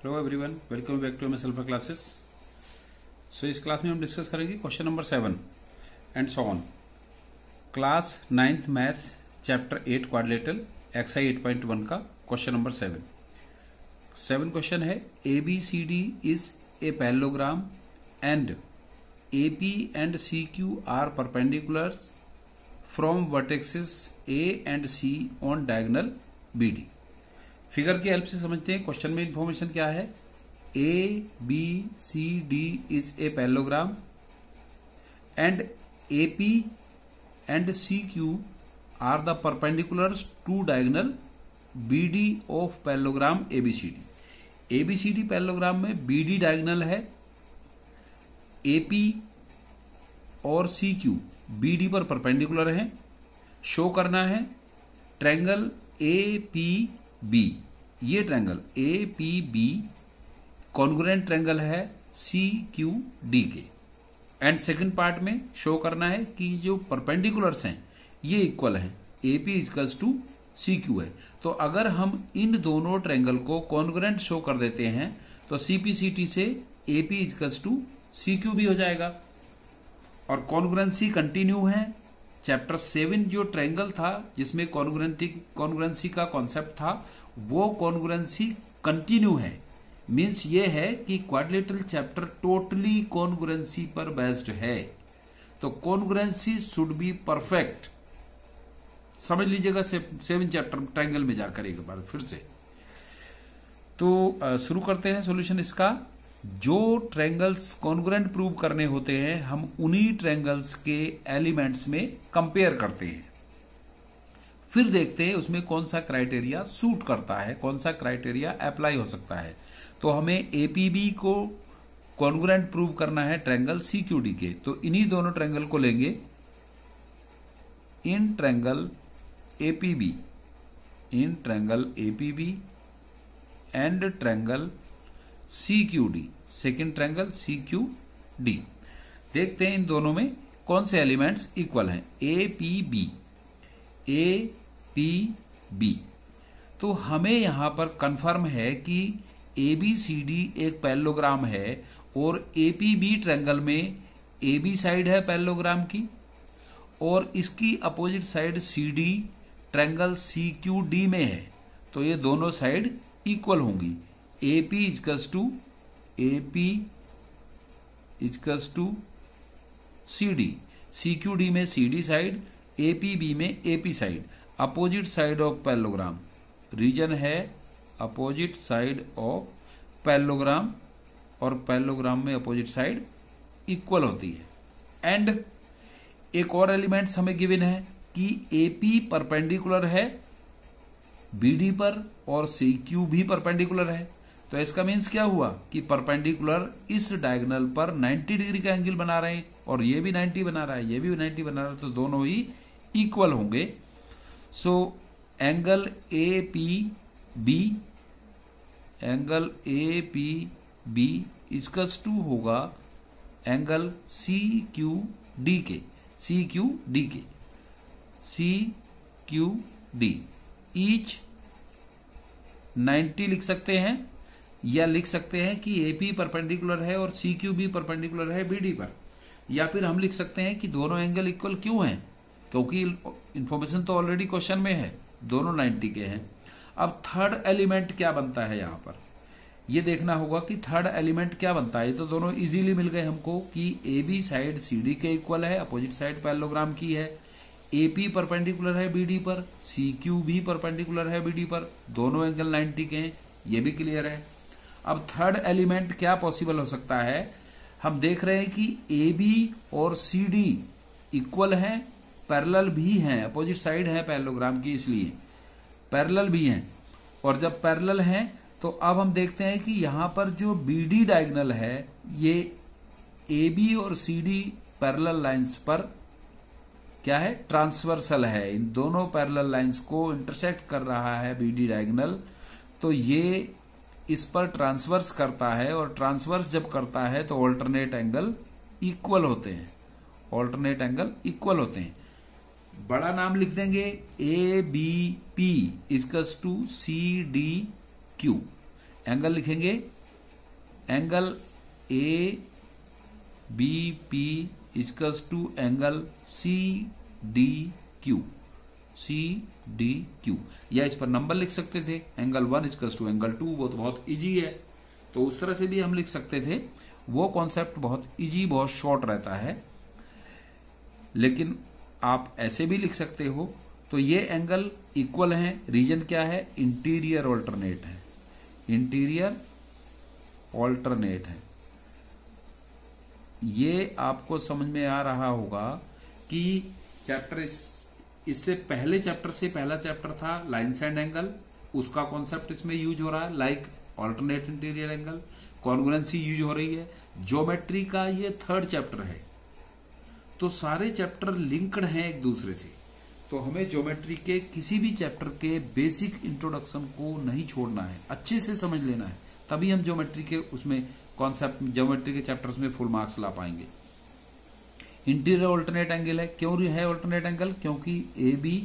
Hello everyone, welcome back to MS alpha classes. So इस class में हम discuss करेंगे question number 7 and so on. Class 9th maths chapter 8 quadrilateral exercise 8.1 का question number 7 question है ABCD is a parallelogram and AP and CQ are perpendicular from vertexes A and C on diagonal BD। Figure की help से समझते हैं। Question में information क्या है। ABCD is a parallelogram and AP and CQ are the perpendiculars to diagonal BD of parallelogram ABCD। ABCD parallelogram में BD diagonal है, AP और CQ BD पर परपेंडिकुलर है। शो करना है ट्रायंगल APB, ये ट्रायंगल APB कॉन्ग्रुएंट ट्रायंगल है CQD के। एंड सेकंड पार्ट में शो करना है कि जो परपेंडिकुलर्स हैं ये इक्वल हैं, AP इक्वल्स टू CQ है। तो अगर हम इन दोनों ट्रायंगल को कॉन्ग्रुएंट शो कर देते हैं तो CPCT से AP इक्वल्स टू CQ भी हो जाएगा। और कॉन्ग्रुएंसी कंटिन्यू है। चैप्टर 7 जो ट्रायंगल था जिसमें कॉन्ग्रुएंसी का कॉन्सेप्ट था वो कॉन्ग्रुएंसी कंटिन्यू है। मींस ये है कि क्वाड्रिलेटरल चैप्टर टोटली कॉन्ग्रुएंसी पर बेस्ड है। तो कॉन्ग्रुएंसी शुड बी परफेक्ट। समझ लीजिएगा 7 चैप्टर ट्रायंगल में जाकर एक बार फिर से। तो शुरू करते हैं सॉल्यूशन इसका। जो ट्रायंगल्स कॉन्ग्रुएंट प्रूव करने होते हैं हम उन्हीं ट्रायंगल्स के एलिमेंट्स में कंपेयर करते हैं, फिर देखते हैं उसमें कौन सा क्राइटेरिया सूट करता है, कौन सा क्राइटेरिया अप्लाई हो सकता है। तो हमें APB को कॉन्ग्रुएंट प्रूव करना है ट्रायंगल CQD के। तो इन्हीं दोनों ट्रायंगल को लेंगे। In triangle APB and triangle CQD, second triangle CQD। देखते हैं इन दोनों में कौन से एलिमेंट्स इक्वल हैं। APB तो हमें यहां पर कंफर्म है कि ABCD एक पैरेललोग्राम है और APB ट्रायंगल में AB साइड है पैरेललोग्राम की और इसकी opposite side CD triangle CQD में है। तो ये दोनों साइड इक्वल होंगी। AP equals to CD, CQD में CD साइड, APB में AP side. Opposite side of parallelogram reason है अपोजिट साइड ऑफ पैरेललोग्राम और पैरेललोग्राम में अपोजिट साइड इक्वल होती है। एंड एक और एलिमेंट्स हमें गिवन है कि AP परपेंडिकुलर है BD पर और CQ भी परपेंडिकुलर है। तो इसका मीन्स क्या हुआ कि परपेंडिकुलर इस डायगोनल पर 90 डिग्री का एंगल बना रहे हैं और ये भी 90 बना रहा है, ये भी 90 बना रहा है, तो दोनों ही इक्वल होंगे। So angle APB equals to होगा एंगल CQD ईच 90 लिख सकते हैं या लिख सकते हैं कि AP परपेंडिकुलर है और CQ भी परपेंडिकुलर है BD पर। या फिर हम लिख सकते हैं कि दोनों एंगल इक्वल क्यों हैं, क्योंकि इंफॉर्मेशन तो ऑलरेडी क्वेश्चन में है, दोनों 90 के हैं। अब थर्ड एलिमेंट क्या बनता है यहाँ पर ये देखना होगा कि थर्ड एलिमेंट क्या बनता है। तो दोनों इजीली मिल गए हमको कि AB साइड CD के इक्वल है, अपोजिट साइड पैरेललोग्राम की है। AP परपेंडिकुलर है BD पर, CQ भी परपेंडिकुलर है BD पर, दोनों एंगल 90 के हैं, ये भी क्लियर है। अब थर्ड एलिमेंट क्या पॉसिबल हो सकता है। हम देख रहे हैं कि AB और CD इक्वल हैं, पैरेलल भी हैं, अपोजिट साइड है पैरेललोग्राम की, इसलिए पैरेलल भी हैं। और जब पैरेलल हैं तो अब हम देखते हैं कि यहां पर जो BD डायगोनल है ये AB और CD पैरेलल लाइंस पर क्या है, ट्रांसवर्सल है। इन दोनों पैरेलल लाइंस को इंटरसेक्ट कर रहा है BD डायगोनल। तो ये इस पर ट्रांसवर्स करता है और ट्रांसवर्स जब करता है तो ऑल्टरनेट एंगल इक्वल होते हैं। बड़ा नाम लिख देंगे ABP equals to CDQ angle लिखेंगे, angle A B P equals to angle C D Q, C D Q, या इस पर नंबर लिख सकते थे, एंगल 1 इक्वल्स टू एंगल 2, वो तो बहुत इजी है, तो उस तरह से भी हम लिख सकते थे। वो कॉन्सेप्ट बहुत इजी, बहुत शॉर्ट रहता है, लेकिन आप ऐसे भी लिख सकते हो। तो ये एंगल इक्वल हैं, रीजन क्या है, इंटीरियर ऑल्टरनेट है, इंटीरियर ऑल्टरनेट है। ये आपको समझ में आ रहा होगा कि चैप्टर इससे पहले चैप्टर से पहला चैप्टर था लाइन्स एंड एंगल, उसका कॉन्सेप्ट इसमें यूज हो रहा है, like alternate interior angle, congruency use हो रही है। ज्योमेट्री का ये थर्ड चैप्टर है, तो सारे चैप्टर लिंक्ड हैं एक दूसरे से, तो हमें ज्योमेट्री के किसी भी चैप्टर के बेसिक इंट्रोडक्शन को नहीं छोड़ना है, अच्छे से समझ लेना है, तभी हम ज्योमेट्री के उसमें कॉन्सेप्ट, ज्योमेट्री के चैप्टर्स में फुल मार्क्स ला पाएंगे। इंटीरियर ऑल्टरनेट एंगल है, क्यों है ऑल्टरनेट एंगल, क्योंकि A B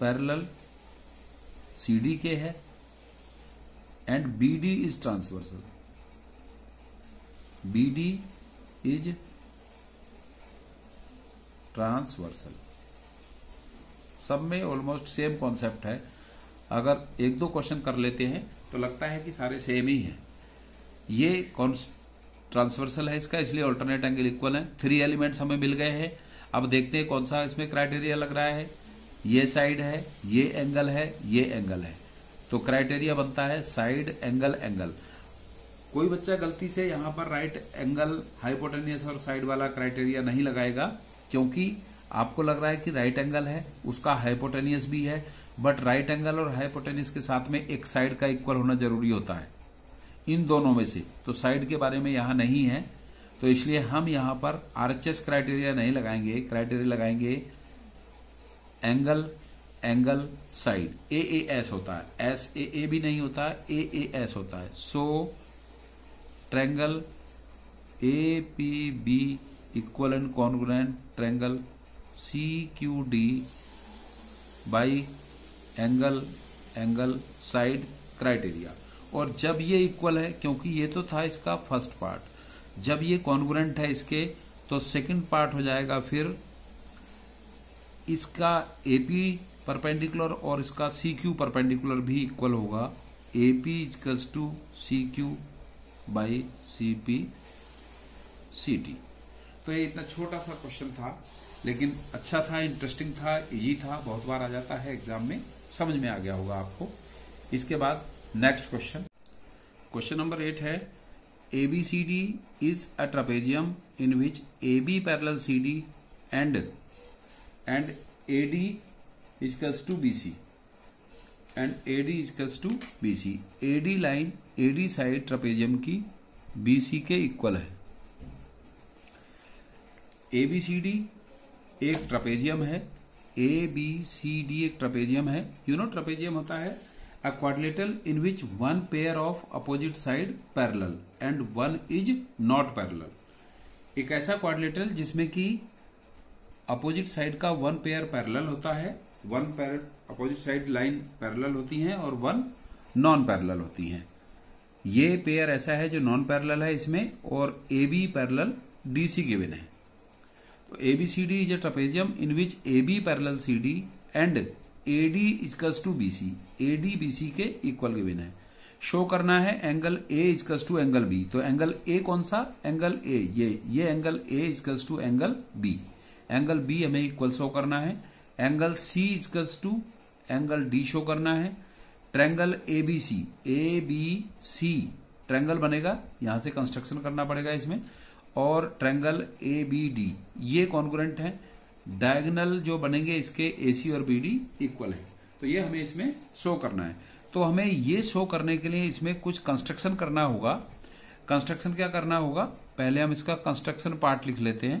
parallel C D के है and B D is transversal, B D is transversal. सब में ऑलमोस्ट सेम कॉन्सेप्ट है, अगर एक दो क्वेश्चन कर लेते हैं तो लगता है कि सारे सेम ही हैं। ये ट्रांसवर्सल है इसका, इसलिए ऑल्टरनेट एंगल इक्वल है। 3 एलिमेंट्स हमें मिल गए हैं। अब देखते हैं कौन सा इसमें क्राइटेरिया लग रहा है। ये साइड है, ये एंगल है, ये एंगल है, तो क्राइटेरिया बनता है साइड एंगल एंगल। कोई बच्चा गलती से यहां पर राइट एंगल हाइपोटेनियस और साइड वाला क्राइटेरिया नहीं लगाएगा, क्योंकि आपको लग रहा है कि राइट एंगल है, उसका हाइपोटेनियस भी है, बट राइट एंगल और हाइपोटेनियस के साथ में एक साइड का इक्वल होना जरूरी होता है, इन दोनों में से। तो साइड के बारे में यहां नहीं है, तो इसलिए हम यहां पर आरएचएस क्राइटेरिया नहीं लगाएंगे, क्राइटेरिया लगाएंगे एंगल एंगल साइड। ए ए एस होता है, एस ए ए भी नहीं होता है, ए ए एस होता है। So triangle A P B equal and congruent triangle C Q D by angle angle side criteria. और जब ये इक्वल है, क्योंकि ये तो था इसका फर्स्ट पार्ट, जब ये कॉन्ग्रुएंट है इसके, तो सेकंड पार्ट हो जाएगा फिर इसका एपी परपेंडिकुलर और इसका सी क्यू परपेंडिकुलर भी इक्वल होगा, AP equals to C Q by C P C T. तो ये इतना छोटा सा क्वेश्चन था, लेकिन अच्छा था, इंटरेस्टिंग था, इजी था, बहुत बार आ जाता है एग्जाम में, समझ में आ गया होगा आपको। इसके बाद नेक्स्ट क्वेश्चन, क्वेश्चन नंबर 8 है, ABCD is a trapezium in which AB parallel CD and AD equals to BC and AD equals to BC। AD line AD side trapezium की BC के इक्वल है। ABCD एक trapezium है, ABCD एक trapezium है। You know trapezium होता है a quadrilateral in which one pair of opposite side parallel and one is not parallel। एक ऐसा क्वाड्रिलेटरल जिसमें कि अपोजिट साइड का वन पेयर पैरेलल होता है, one pair opposite side line parallel होती हैं और वन नॉन पैरेलल होती हैं। ये पेयर ऐसा है जो नॉन पैरेलल है इसमें, और AB पैरेलल DC गिवन है। तो ABCD is a trapezium in which AB parallel CD and AD equals to BC, AD BC के इक्वल गिवन है। शो करना है angle A equals to angle B, तो एंगल A कौन सा, angle A, ये angle A equals to angle B, angle B हमें equal show करना है। Angle C equals to angle D show करना है। ट्रायंगल ABC, ABC ट्रायंगल बनेगा, यहां से कंस्ट्रक्शन करना पड़ेगा इसमें, और ट्रायंगल ABD ये कॉन्ग्रुएंट है। डायगोनल जो बनेंगे इसके AC और BD इक्वल है, तो ये हमें इसमें शो करना है। तो हमें ये शो करने के लिए इसमें कुछ कंस्ट्रक्शन करना होगा। कंस्ट्रक्शन क्या करना होगा, पहले हम इसका कंस्ट्रक्शन पार्ट लिख लेते हैं।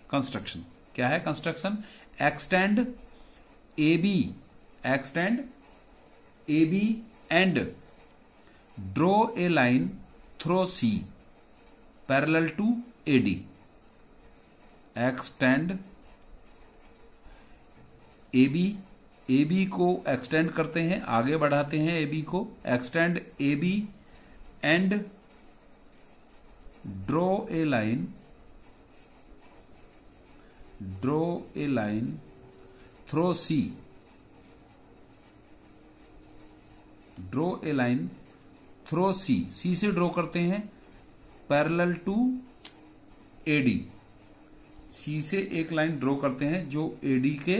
कंस्ट्रक्शन क्या है, construction extend AB and draw a line through C parallel to AD। Extend AB A B को एक्सटेंड करते हैं, आगे बढ़ाते हैं ए बी को, extend A B and draw a line through C, draw a line through C, C से draw करते हैं पैरेलल टू एडी, सी से एक लाइन ड्रॉ करते हैं जो एडी के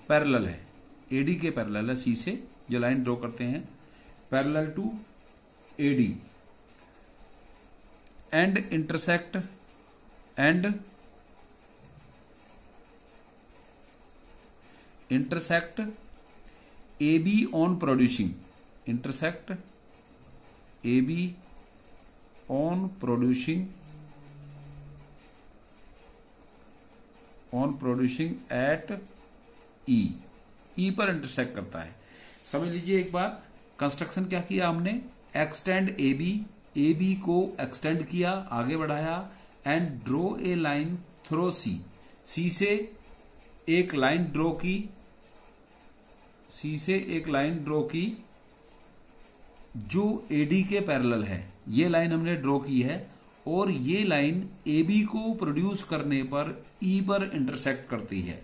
पैरेलल है, एडी के पैरेलल है, सी से जो लाइन ड्रॉ करते हैं parallel to AD and intersect A B on producing, intersect A B on producing at E पर इंटरसेक्ट करता है। समझ लीजिए एक बार, कंस्ट्रक्शन क्या किया हमने, एक्सटेंड ए बी को एक्सटेंड किया, आगे बढ़ाया and draw a line through C, C से एक लाइन ड्रॉ की, सी से एक लाइन ड्रॉ की जो एडी के पैरेलल है, ये लाइन हमने ड्रॉ की है और ये लाइन ए बी को प्रोड्यूस करने पर ई पर इंटरसेक्ट करती है,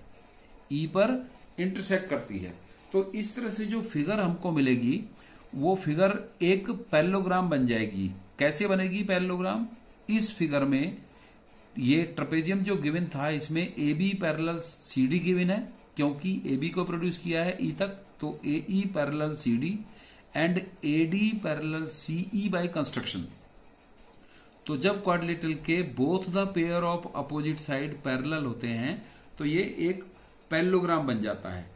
ई पर इंटरसेक्ट करती है। तो इस तरह से जो फिगर हमको मिलेगी वो फिगर एक पैरेललोग्राम बन जाएगी। कैसे बनेगी पैरेललोग्राम, इस फिगर में ये ट्रेपेजियम जो गिवन था इसमें A B parallel C D given है, क्योंकि ए बी को प्रोड्यूस किया है ई तक, तो A E parallel C D and A D parallel C E by construction. तो जब क्वाड्रिलेटरल के both the pair of opposite side parallel होते हैं तो ये एक पैरेललोग्राम बन जाता है,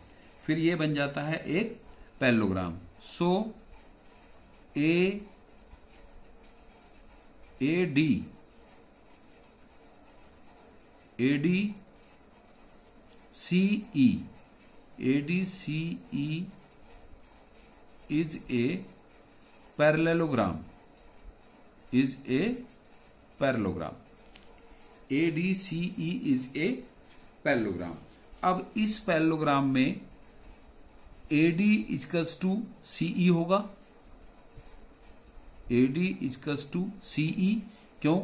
फिर ये बन जाता है एक parallelogram. So A D C E is a parallelogram, ADCE is a parallelogram। अब इस पैरेललोग्राम में AD इक्वल्स टू CE होगा, AD इक्वल्स टू CE, क्यों,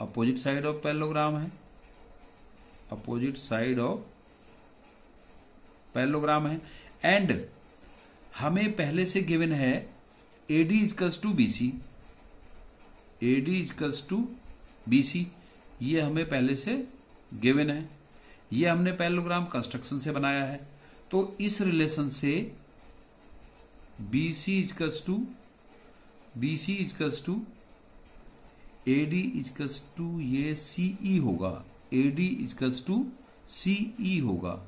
अपोजिट साइड ऑफ पैरेललोग्राम है, अपोजिट साइड ऑफ पैरेललोग्राम है। एंड हमें पहले से गिवन है AD equals to BC, AD equals to BC, ये हमें पहले से गिवन है, ये हमने पैरेललोग्राम कंस्ट्रक्शन से बनाया है। तो इस रिलेशन से BC equals to AD equals to ये CE होगा, AD इक्वल्स टू CE होगा,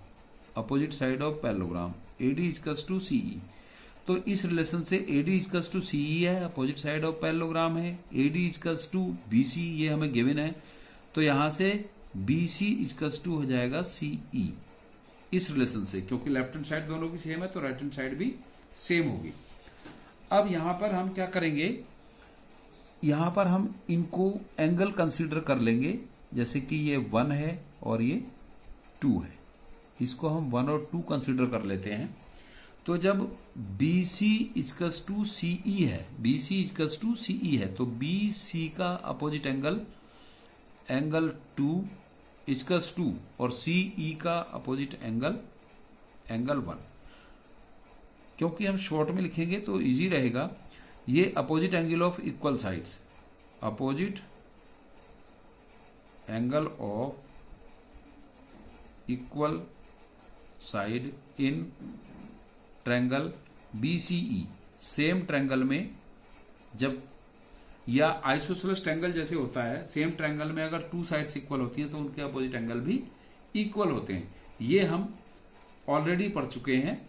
opposite side of parallelogram, AD equals to CE। तो इस रिलेशन से AD इक्वल्स टू CE है, अपोजिट साइड ऑफ पैरेललोग्राम है, AD इक्वल्स टू BC ये हमें गिवन है, तो यहां से BC इक्वल्स टू हो जाएगा CE इस रिलेशन से, क्योंकि लेफ्ट हैंड साइड दोनों की सेम है तो राइट हैंड साइड भी सेम होगी। अब यहां पर हम क्या करेंगे, यहां पर हम इनको एंगल कंसीडर कर लेंगे, जैसे कि ये 1 है और ये 2 है, इसको हम 1 और 2 कंसीडर कर लेते हैं। तो जब BC इक्वल्स टू CE है, BC इक्वल्स टू CE है, तो BC का अपोजिट एंगल 2 इक्वल्स टू और CE का अपोजिट एंगल 1। क्योंकि हम शॉर्ट में लिखेंगे तो इजी रहेगा, ये opposite angle of equal sides, opposite angle of equal side in triangle BCE, same triangle में जब, या आइसोसेलेस ट्रायंगल जैसे होता है, सेम ट्रायंगल में अगर 2 साइड्स इक्वल होती हैं तो उनके अपोजिट एंगल भी इक्वल होते हैं। ये हम ऑलरेडी पढ़ चुके हैं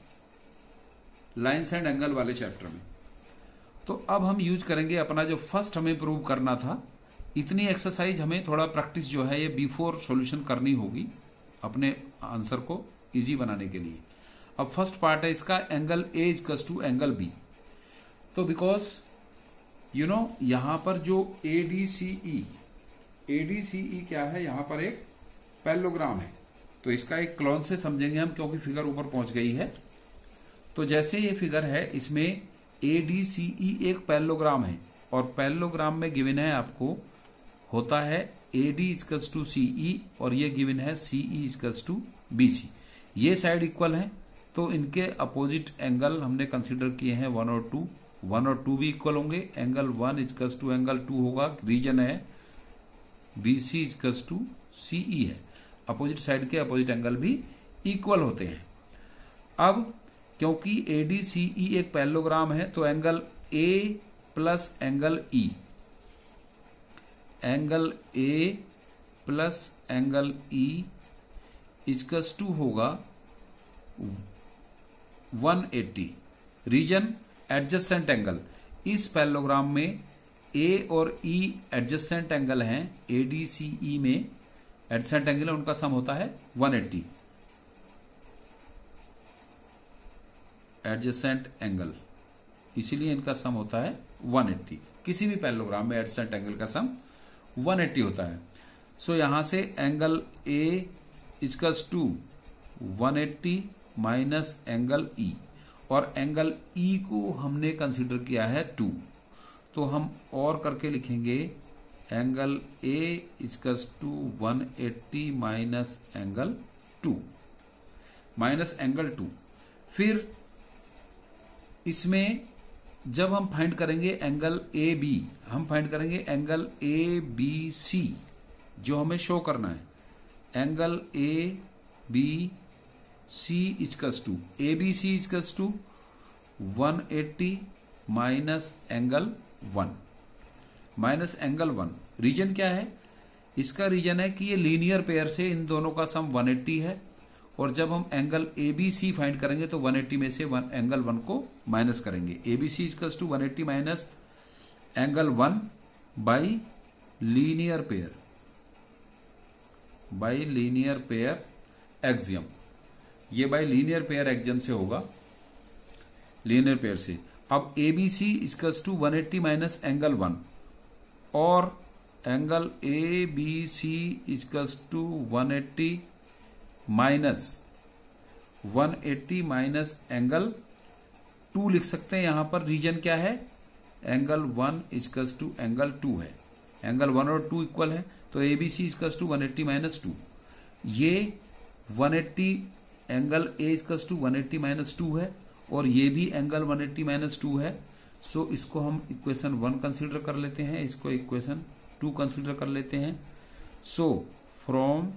लाइन्स एंड एंगल वाले चैप्टर में। तो अब हम यूज करेंगे अपना जो फर्स्ट हमें प्रूव करना था, इतनी एक्सरसाइज हमें थोड़ा प्रैक्टिस जो है ये बिफोर सॉल्यूशन करनी होगी अपने आंसर को इजी बनाने के लिए। अब फर्स्ट पार्ट है इसका, angle A equals to angle B। तो बिकॉज यहां पर जो ADCE क्या है, यहां पर एक पैरेललोग्राम है, तो इसका एक क्लोन से समझेंगे हम, क्योंकि फिगर ऊपर पहुंच गई है। तो जैसे ये फिगर है, इसमें ADCE एक पैरेललोग्राम है, और पैरेललोग्राम में गिवन है आपको होता है AD इक्वल्स टू CE, और ये गिवन है CE इक्वल्स टू BC। ये साइड इक्वल है, तो इनके अपोजिट एंगल हमने कंसीडर किए हैं 1 और 2। 1 और 2 भी इक्वल होंगे। एंगल 1 इक्वल्स टू एंगल 2 होगा, रीजन है BC इक्वल्स टू CE है। अपोजिट साइड के अपोजिट एंगल भी इक्वल होते हैं। अब क्योंकि ADCE एक पैरेललोग्राम है, तो angle A plus angle E, angle A plus angle E equals to होगा 180। रीजन एडजेसेंट एंगल, इस पैरेललोग्राम में A और E एडजेसेंट एंगल हैं। ADCE में एडजेसेंट एंगल है, उनका सम होता है 180। एडजेसेंट एंगल, इसीलिए इनका सम होता है 180। किसी भी पैरेललोग्राम में एडजेसेंट एंगल का सम 180 होता है। सो यहां से angle A equals to 180 minus angle E, और एंगल E को हमने कंसीडर किया है 2, तो हम और करके लिखेंगे angle A equals to 180 minus angle 2, minus angle 2। फिर इसमें जब हम फाइंड करेंगे एंगल AB, हम फाइंड करेंगे एंगल ABC जो हमें शो करना है। Angle ABC equals to ABC equals to 180 minus angle 1, minus angle 1। Reason क्या है? इसका रीजन है कि ये लीनियर पेयर से इन दोनों का सम 180 है, और जब हम एंगल ABC फाइंड करेंगे तो 180 में से एंगल 1 को माइनस करेंगे। ABC equals to 180 minus angle 1 by linear pair, by linear pair axiom. ये बाई लीनियर पेयर एक्सियम से होगा, लीनियर पेयर से। अब ABC equals to 180 minus angle 1, और angle ABC equals to 180 minus angle 2 लिख सकते हैं। यहां पर रीजन क्या है? एंगल 1 इक्वल्स टू एंगल 2 है। एंगल 1 और 2 इक्वल है, तो ABC इक्वल्स टू 180 माइनस 2। ये 180 angle A equals to 180 minus 2 है, और ये भी एंगल 180 माइनस 2 है। सो इसको हम इक्वेशन 1 कंसीडर कर लेते हैं, इसको इक्वेशन 2 कंसीडर कर लेते हैं। So from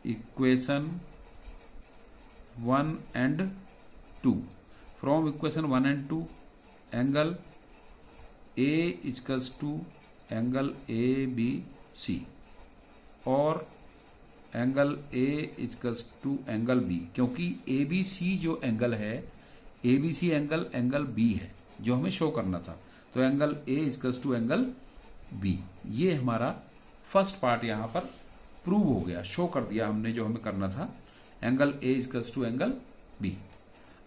equation 1 and 2, from equation 1 and 2, angle A equals to angle ABC, और angle A equals to angle B, क्योंकि ABC जो एंगल है, ABC एंगल B है जो हमें शो करना था, तो angle A equals to angle B। ये हमारा फर्स्ट पार्ट यहां पर प्रूव हो गया, शो कर दिया हमने जो हमें करना था, angle A equals to angle B।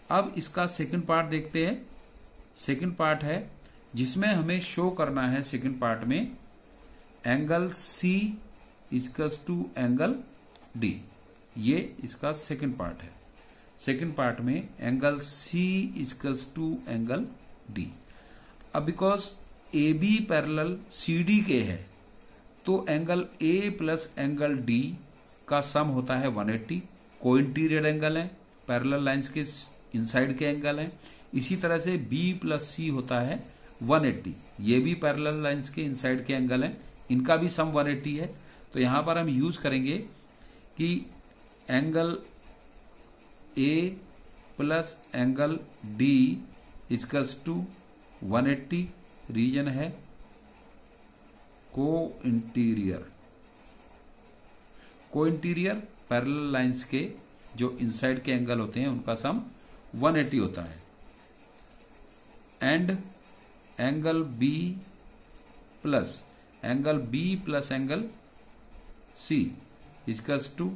अब इसका सेकंड पार्ट देखते हैं। सेकंड पार्ट है जिसमें हमें शो करना है, सेकंड पार्ट में angle C equals to angle D। ये इसका सेकंड पार्ट है। सेकंड पार्ट में angle C equals to angle D। अब बिकॉज AB पैरेलल CD के है, तो angle A plus angle D का सम होता है 180। को इंटीरियर एंगल है, पैरेलल लाइंस के इनसाइड के एंगल है। इसी तरह से B प्लस C होता है 180, ये भी पैरेलल लाइंस के इनसाइड के एंगल हैं, इनका भी सम 180 है। तो यहां पर हम यूज करेंगे कि angle A plus angle D equals to 180, reason है को इंटीरियर पैरेलल लाइंस के जो इनसाइड के एंगल होते हैं उनका सम 180 होता है। And angle B plus angle C equals to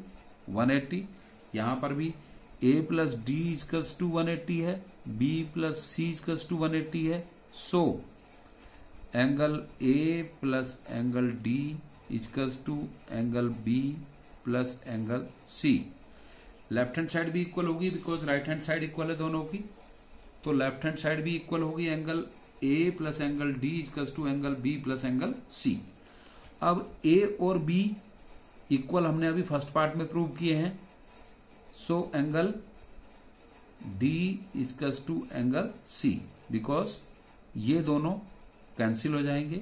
180। यहां पर भी A plus D equals to 180 है, B plus C equals to 180 है। So angle A plus angle D equals to angle B plus angle C. Left hand side भी equal होगी because right hand side equal है दोनों की, तो left hand side भी equal होगी। Angle A plus angle D equals to angle B plus angle C. अब A और बी इक्वल हमने अभी फर्स्ट पार्ट में प्रूव किए हैं, so angle D equals to angle C, because ये दोनों कैंसिल हो जाएंगे।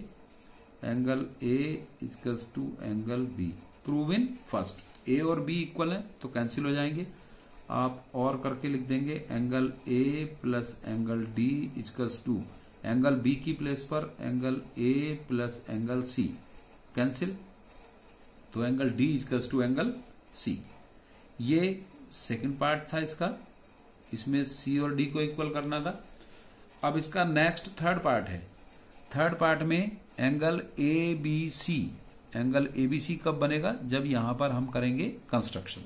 Angle A equals to angle B, prove in first. A और बी इक्वल है तो कैंसिल हो जाएंगे। आप और करके लिख देंगे angle A plus angle D equals to angle B की प्लेस पर angle A plus angle C, cancel, तो angle D equals to angle C. ये सेकंड पार्ट था इसका, इसमें सी और डी को इक्वल करना था। अब इसका नेक्स्ट थर्ड पार्ट है। थर्ड पार्ट में angle A B C, angle A B C कब बनेगा? जब यहां पर हम करेंगे construction.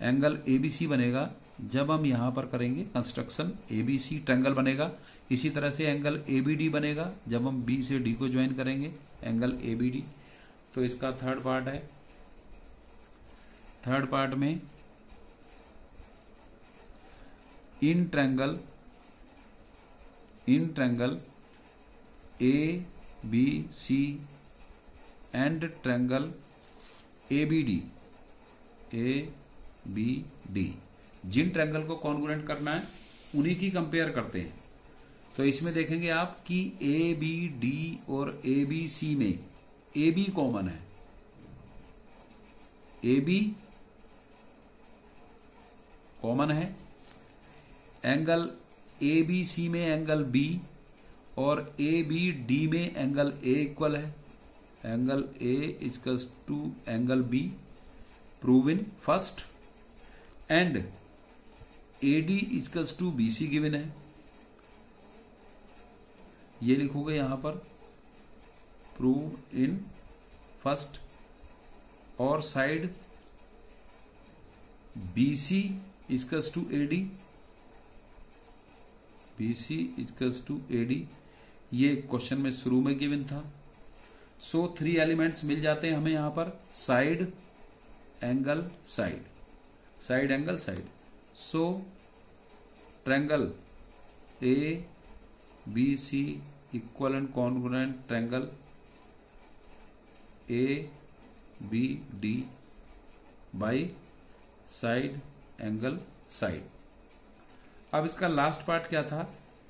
Angle A B C बनेगा जब हम यहां पर करेंगे construction, A B C triangle बनेगा। इसी तरह से एंगल ए बी डी बनेगा जब हम बी से डी को ज्वाइन करेंगे, एंगल ए बी डी। तो इसका थर्ड पार्ट है। थर्ड पार्ट में in triangle A B C and triangle A B D, जिन ट्रायंगल को कॉन्ग्रुएंट करना है उन्हीं की कंपेयर करते हैं। तो इसमें देखेंगे आप कि ए बी डी और ए बी सी में ए बी कॉमन है, ए बी कॉमन है। एंगल ए बी सी में एंगल बी और ए बी डी में एंगल ए इक्वल है। Angle A equals to angle B, prove in first. And A D equals to B C given है, ये लिखोगे यहां पर, प्रूव इन फर्स्ट। और side B C equals to A D, B C equals to A D, ये question में शुरू में गिवन था। सो 3 एलिमेंट्स मिल जाते हैं हमें यहां पर, side angle side, side angle side. So triangle A B C equal and congruent triangle A B D by side angle side. अब इसका लास्ट पार्ट क्या था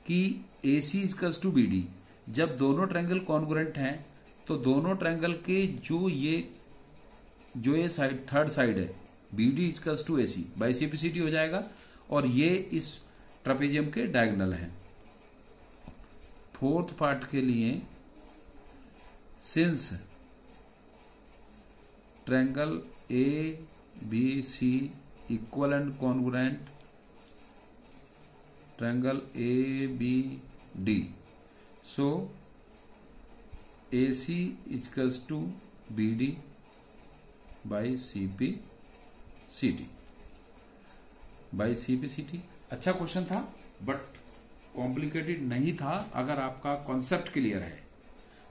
कि A C equals to B D, जब दोनों ट्रायंगल कॉन्ग्रुएंट हैं तो दोनों ट्रायंगल के जो ये साइड थर्ड साइड है बी डी इक्वल्स टू ए सी, बाइसेप्सिटी हो जाएगा और ये इस ट्रेपेजियम के डायगोनल है। फोर्थ पार्ट के लिए, since triangle A B C equal and congruent triangle A B D, so A C equals to B D by C P C T, by C P C T. अच्छा question था but complicated नहीं था अगर आपका concept clear है।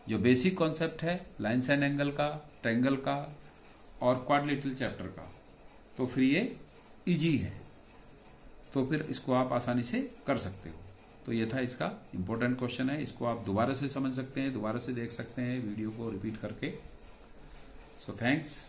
जो basic concept है lines and angle का, ट्रायंगल का और क्वाड्रिलेटरल चैप्टर का, तो फिर ये इजी है, तो फिर इसको आप आसानी से कर सकते हो। तो ये था इसका इंपॉर्टेंट क्वेश्चन है, इसको आप दोबारा से समझ सकते हैं, दोबारा से देख सकते हैं वीडियो को रिपीट करके। So thanks.